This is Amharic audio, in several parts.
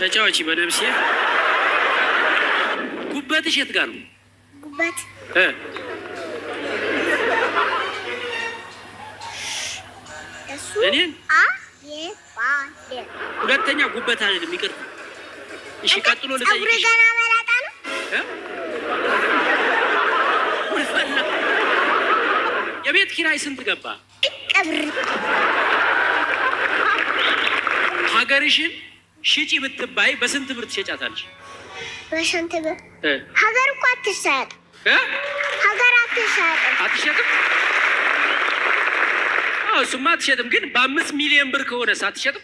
ተጫዋች በነብሴ ጉበትሽ የት ጋር ነው? ጉበት እኔን ሁለተኛ ጉበት አይደለም ይቅርታ። እሺ ቀጥሎ ልጠይቅሽ። ገና መላጣ ነው የቤት ኪራይ ስንት ገባ? ሀገርሽን ሽጪ ብትባይ በስንት ብር ትሸጫታለሽ? በስንት ብር? ሀገር እኮ አትሸጥ። ሀገር አትሸጥም? እሱማ አትሸጥም፣ ግን በ5 ሚሊዮን ብር ከሆነስ አትሸጥም?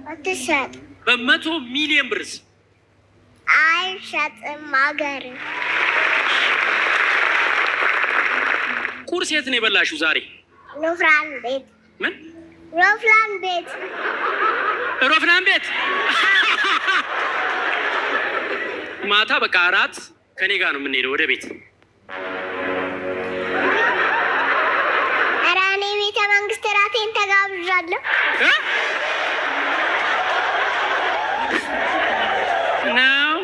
አትሸጥ። በ100 ሚሊዮን ብርስ? አይሸጥም ሀገር። ቁርስ የት ነው የበላሽው ዛሬ? ሮፍላን ቤት። ምን? ሮፍላን ቤት። ሮፍላን ቤት። ማታ በቃ እራት ከኔ ጋር ነው የምንሄደው ወደ ቤት። ኧረ እኔ ቤተ መንግስት እራቴን ተጋብዣለሁ። ነው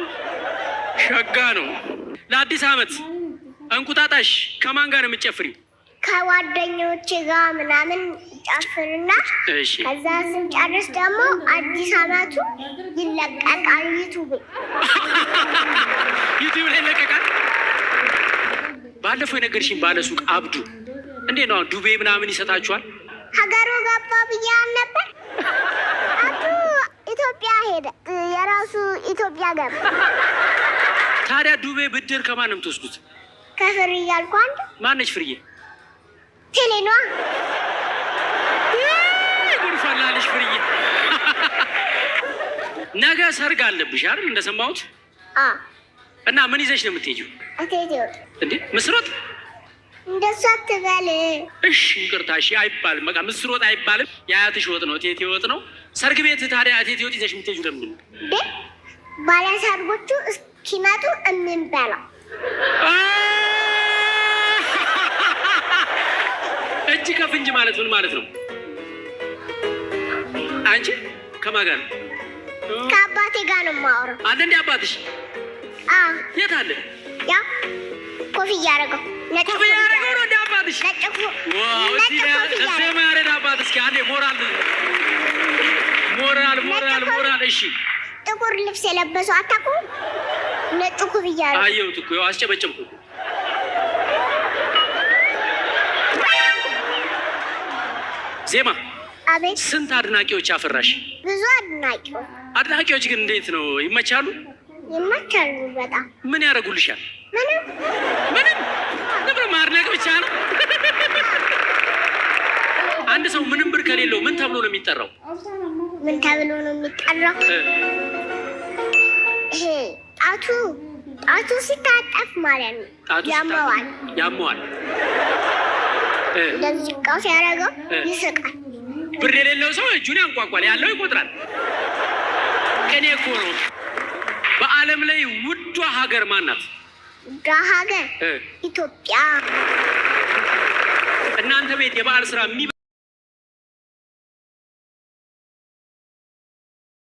ሸጋ ነው። ለአዲስ ዓመት እንቁጣጣሽ ከማን ጋር ነው የምትጨፍሪው? ከጓደኞቼ ጋር ምናምን ጨፍርና ከዛ ስንጨርስ ደግሞ አዲስ ዓመቱ ይለቀቃል ዩቲዩብ ላይ ይለቀቃል። ባለፈው የነገርሽኝ ባለሱቅ አብዱ እንዴት ነው? ዱቤ ምናምን ይሰጣችኋል? ሀገሩ ገባ ብያል ነበር። አብዱ ኢትዮጵያ ሄደ፣ የራሱ ኢትዮጵያ ገባ። ታዲያ ዱቤ ብድር ከማን ነው የምትወስዱት? ከፍርዬ ያልኩ አንድ። ማነች ፍርዬ? ቴሌኗ ጉርፋላለሽ ፍርዬ። ነገ ሰርግ አለብሽ አይደል እንደሰማሁት? እና ምን ይዘሽ ነው የምትሄጂው? እቴቴ ወጥ። እንዴ ምስር ወጥ? እንደሱ አትበል። እሺ ይቅርታ። እሺ አይባልም፣ በቃ ምስር ወጥ አይባልም። የአያትሽ ወጥ ነው፣ እቴቴ ወጥ ነው። ሰርግ ቤት ታዲያ እቴቴ ወጥ ይዘሽ የምትሄጂው ለምንድን ነው? እንዴ ባለሰርጎቹ እስኪመጡ እንበላው። እጅ ከፍንጅ ማለት ምን ማለት ነው? አንቺ ከማን ጋር ነው? ከአባቴ ጋር ነው የማወራው። አለ እንዴ አባትሽ? የት አለ? ያ ኮፍያ ያደረገው ኮፍያ ያደረገው ነው እንዴ አባትሽ? ዋው እዚህ ማረድ አባትሽ ካለ ሞራል። እሺ ጥቁር ልብስ የለበሰው አታውቁም? ነጭ ኮፍያ ያደረገው አየሁት እኮ አስጨበጨብኩ። ዜማ አቤት። ስንት አድናቂዎች አፈራሽ? ብዙ አድናቂዎች። አድናቂዎች ግን እንዴት ነው ይመቻሉ? ይመቻሉ በጣም። ምን ያደርጉልሻል? ምንም ነበር ማድነቅ ብቻ ነው። አንድ ሰው ምንም ብር ከሌለው ምን ተብሎ ነው የሚጠራው? ምን ተብሎ ነው የሚጠራው? ይሄ ጣቱ ሲታጠፍ ማለት ነው። ያመዋል። እንደዚህ ቃው ሲያደርገው ይስቃል። ብር የሌለው ሰው እጁን ያንቋቋል፣ ያለው ይቆጥራል። እኔ እኮ ነው በዓለም ላይ ውዷ ሀገር ማን ናት? ውዷ ሀገር ኢትዮጵያ። እናንተ ቤት የበዓል ስራ